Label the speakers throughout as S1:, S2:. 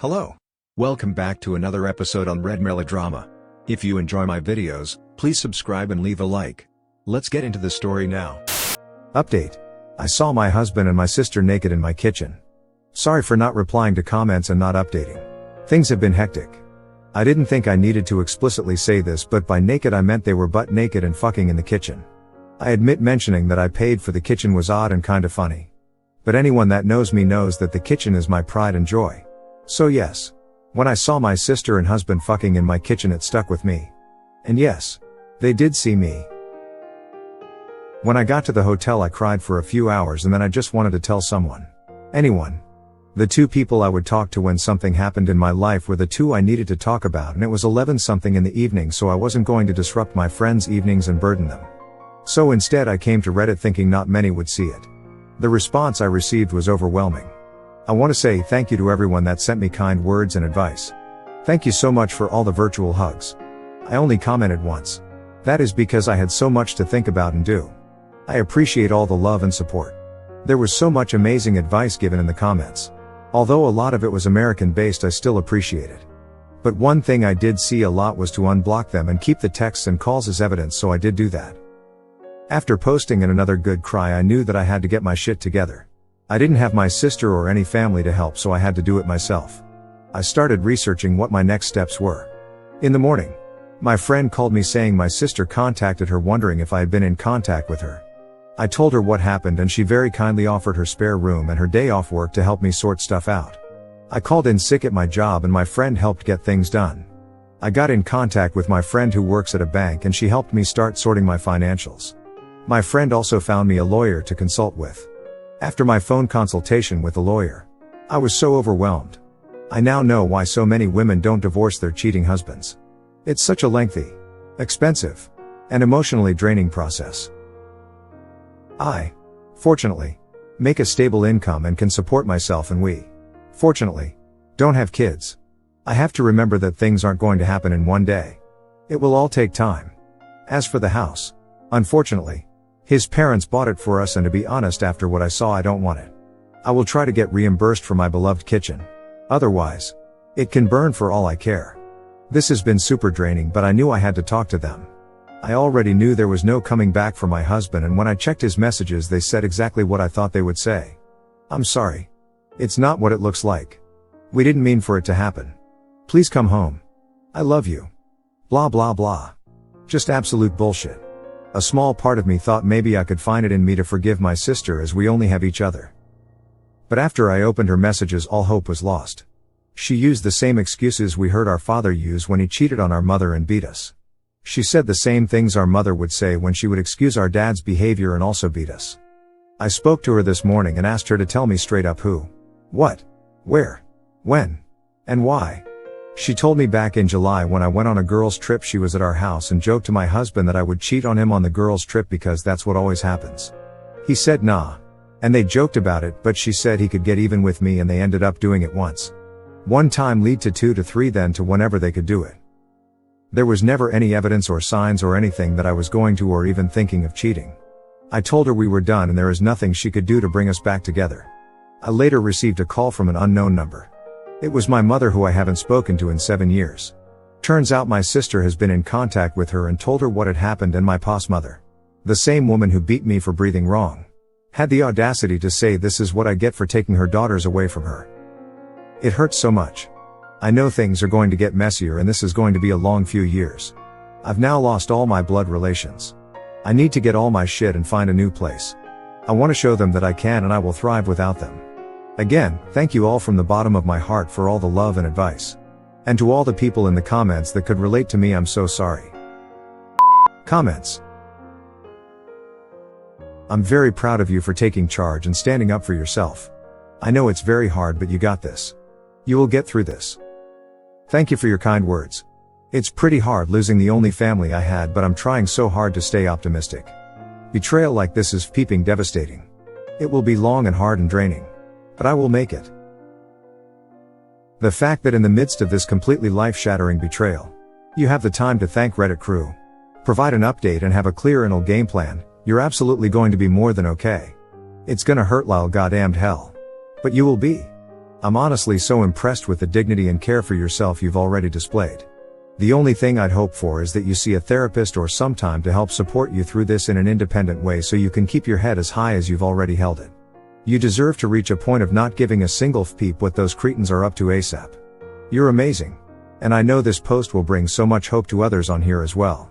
S1: Hello. Welcome back to another episode on Red Melodrama. If you enjoy my videos, please subscribe and leave a like. Let's get into the story now.
S2: Update. I saw my husband and my sister naked in my kitchen. Sorry for not replying to comments and not updating. Things have been hectic. I didn't think I needed to explicitly say this, but by naked I meant they were butt naked and fucking in the kitchen. I admit mentioning that I paid for the kitchen was odd and kinda funny. But anyone that knows me knows that the kitchen is my pride and joy. So yes. When I saw my sister and husband fucking in my kitchen, it stuck with me. And yes, they did see me. When I got to the hotel I cried for a few hours and then I just wanted to tell someone. Anyone. The two people I would talk to when something happened in my life were the two I needed to talk about, and it was 11 something in the evening, so I wasn't going to disrupt my friends' evenings and burden them. So instead I came to Reddit thinking not many would see it. The response I received was overwhelming. I want to say thank you to everyone that sent me kind words and advice. Thank you so much for all the virtual hugs. I only commented once. That is because I had so much to think about and do. I appreciate all the love and support. There was so much amazing advice given in the comments. Although a lot of it was American-based, I still appreciate it. But one thing I did see a lot was to unblock them and keep the texts and calls as evidence, so I did do that. After posting in another good cry, I knew that I had to get my shit together. I didn't have my sister or any family to help, so I had to do it myself. I started researching what my next steps were. In the morning, my friend called me saying my sister contacted her wondering if I had been in contact with her. I told her what happened and she very kindly offered her spare room and her day off work to help me sort stuff out. I called in sick at my job and my friend helped get things done. I got in contact with my friend who works at a bank and she helped me start sorting my financials. My friend also found me a lawyer to consult with. After my phone consultation with the lawyer, I was so overwhelmed. I now know why so many women don't divorce their cheating husbands. It's such a lengthy, expensive, and emotionally draining process. I, fortunately, make a stable income and can support myself, and we, fortunately, don't have kids. I have to remember that things aren't going to happen in one day. It will all take time. As for the house, unfortunately, his parents bought it for us, and to be honest, after what I saw, I don't want it. I will try to get reimbursed for my beloved kitchen. Otherwise, it can burn for all I care. This has been super draining, but I knew I had to talk to them. I already knew there was no coming back for my husband, and when I checked his messages they said exactly what I thought they would say. I'm sorry. It's not what it looks like. We didn't mean for it to happen. Please come home. I love you. Blah blah blah. Just absolute bullshit. A small part of me thought maybe I could find it in me to forgive my sister, as we only have each other. But after I opened her messages, all hope was lost. She used the same excuses we heard our father use when he cheated on our mother and beat us. She said the same things our mother would say when she would excuse our dad's behavior and also beat us. I spoke to her this morning and asked her to tell me straight up who, what, where, when, and why. She told me back in July when I went on a girls' trip she was at our house and joked to my husband that I would cheat on him on the girls' trip because that's what always happens. He said nah. And they joked about it, but she said he could get even with me and they ended up doing it once. One time lead to 2 to 3, then to whenever they could do it. There was never any evidence or signs or anything that I was going to or even thinking of cheating. I told her we were done and there is nothing she could do to bring us back together. I later received a call from an unknown number. It was my mother, who I haven't spoken to in 7 years. Turns out my sister has been in contact with her and told her what had happened, and my pos mother, the same woman who beat me for breathing wrong, had the audacity to say this is what I get for taking her daughters away from her. It hurts so much. I know things are going to get messier and this is going to be a long few years. I've now lost all my blood relations. I need to get all my shit and find a new place. I want to show them that I can and I will thrive without them. Again, thank you all from the bottom of my heart for all the love and advice. And to all the people in the comments that could relate to me, I'm so sorry. Comments. I'm very proud of you for taking charge and standing up for yourself. I know it's very hard, but you got this. You will get through this. Thank you for your kind words. It's pretty hard losing the only family I had, but I'm trying so hard to stay optimistic. Betrayal like this is peeping devastating. It will be long and hard and draining. But I will make it. The fact that in the midst of this completely life-shattering betrayal, you have the time to thank Reddit crew, provide an update and have a clear and game plan, you're absolutely going to be more than okay. It's gonna hurt like goddamned hell. But you will be. I'm honestly so impressed with the dignity and care for yourself you've already displayed. The only thing I'd hope for is that you see a therapist or some time to help support you through this in an independent way so you can keep your head as high as you've already held it. You deserve to reach a point of not giving a single peep what those cretins are up to ASAP. You're amazing. And I know this post will bring so much hope to others on here as well.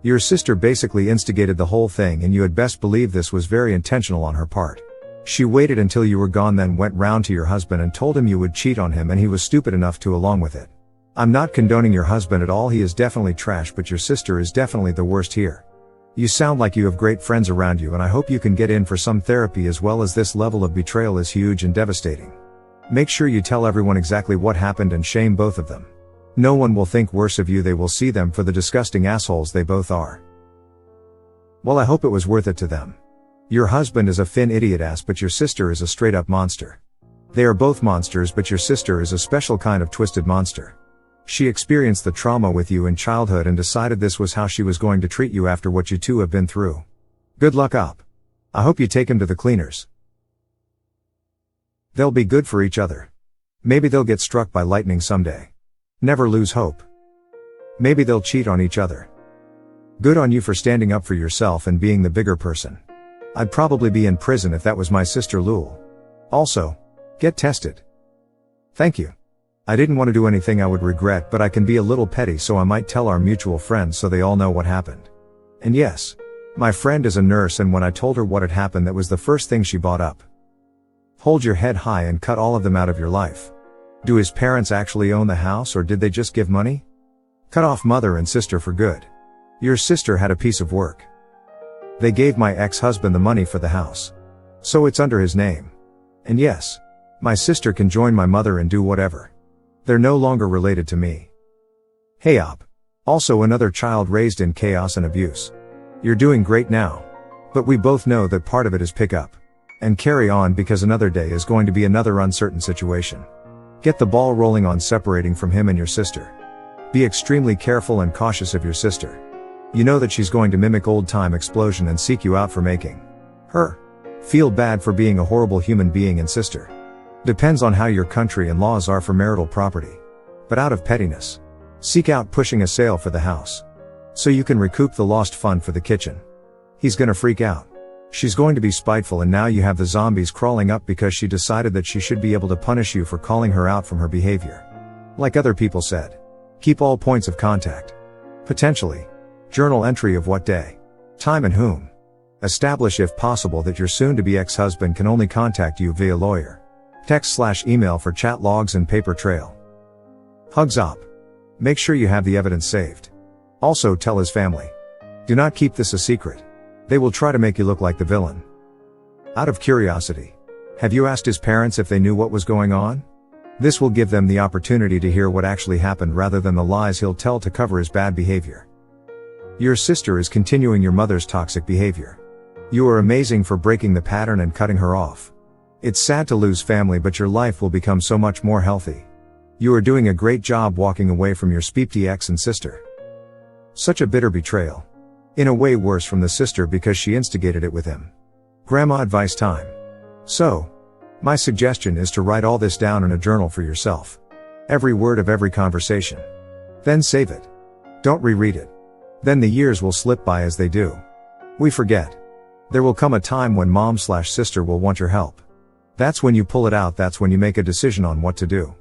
S2: Your sister basically instigated the whole thing, and you had best believe this was very intentional on her part. She waited until you were gone, then went round to your husband and told him you would cheat on him, and he was stupid enough to along with it. I'm not condoning your husband at all, he is definitely trash, but your sister is definitely the worst here. You sound like you have great friends around you, and I hope you can get in for some therapy, as well as this level of betrayal is huge and devastating. Make sure you tell everyone exactly what happened and shame both of them. No one will think worse of you, they will see them for the disgusting assholes they both are. Well, I hope it was worth it to them. Your husband is a fin idiot ass, but your sister is a straight up monster. They are both monsters, but your sister is a special kind of twisted monster. She experienced the trauma with you in childhood and decided this was how she was going to treat you after what you two have been through. Good luck, Op. I hope you take him to the cleaners. They'll be good for each other. Maybe they'll get struck by lightning someday. Never lose hope. Maybe they'll cheat on each other. Good on you for standing up for yourself and being the bigger person. I'd probably be in prison if that was my sister Lul. Also, get tested. Thank you. I didn't want to do anything I would regret, but I can be a little petty, so I might tell our mutual friends so they all know what happened. And yes, my friend is a nurse, and when I told her what had happened, that was the first thing she brought up. Hold your head high and cut all of them out of your life. Do his parents actually own the house, or did they just give money? Cut off mother and sister for good. Your sister had a piece of work. They gave my ex-husband the money for the house. So it's under his name. And yes, my sister can join my mother and do whatever. They're no longer related to me. Hey Op. Also another child raised in chaos and abuse. You're doing great now. But we both know that part of it is pick up and carry on, because another day is going to be another uncertain situation. Get the ball rolling on separating from him and your sister. Be extremely careful and cautious of your sister. You know that she's going to mimic old time explosion and seek you out for making her feel bad for being a horrible human being and sister. Depends on how your country and laws are for marital property. But out of pettiness, seek out pushing a sale for the house, so you can recoup the lost fund for the kitchen. He's gonna freak out. She's going to be spiteful, and now you have the zombies crawling up because she decided that she should be able to punish you for calling her out from her behavior. Like other people said, keep all points of contact. Potentially. Journal entry of what day, time and whom. Establish if possible that your soon-to-be ex-husband can only contact you via lawyer, text/email for chat logs and paper trail. Hugs Op. Make sure you have the evidence saved. Also tell his family. Do not keep this a secret. They will try to make you look like the villain. Out of curiosity, have you asked his parents if they knew what was going on? This will give them the opportunity to hear what actually happened rather than the lies he'll tell to cover his bad behavior. Your sister is continuing your mother's toxic behavior. You are amazing for breaking the pattern and cutting her off. It's sad to lose family, but your life will become so much more healthy. You are doing a great job walking away from your speepty ex and sister. Such a bitter betrayal. In a way worse from the sister because she instigated it with him. Grandma advice time. So, my suggestion is to write all this down in a journal for yourself. Every word of every conversation. Then save it. Don't reread it. Then the years will slip by as they do. We forget. There will come a time when mom/sister will want your help. That's when you pull it out, that's when you make a decision on what to do.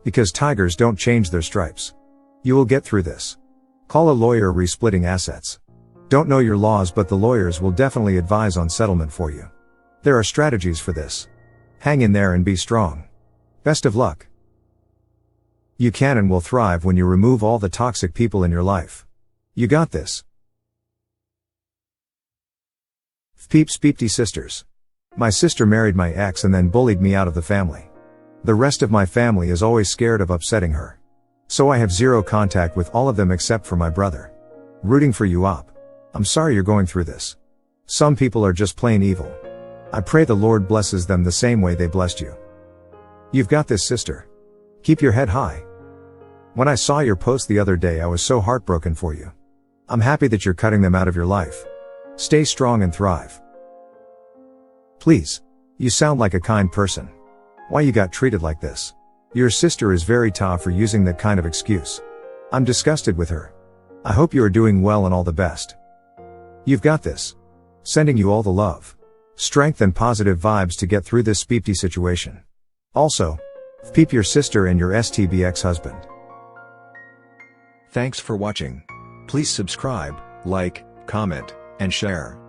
S2: Because tigers don't change their stripes. You will get through this. Call a lawyer re-splitting assets. Don't know your laws, but the lawyers will definitely advise on settlement for you. There are strategies for this. Hang in there and be strong. Best of luck. You can and will thrive when you remove all the toxic people in your life. You got this. Peeps Peepty sisters. My sister married my ex and then bullied me out of the family. The rest of my family is always scared of upsetting her. So I have zero contact with all of them except for my brother. Rooting for you Op. I'm sorry you're going through this. Some people are just plain evil. I pray the Lord blesses them the same way they blessed you. You've got this, sister. Keep your head high. When I saw your post the other day, I was so heartbroken for you. I'm happy that you're cutting them out of your life. Stay strong and thrive. Please. You sound like a kind person. Why you got treated like this? Your sister is very tough for using that kind of excuse. I'm disgusted with her. I hope you are doing well and all the best. You've got this. Sending you all the love, strength and positive vibes to get through this speepty situation. Also, peep your sister and your STB ex-husband.
S1: Thanks for watching. Please subscribe, like, comment, and share.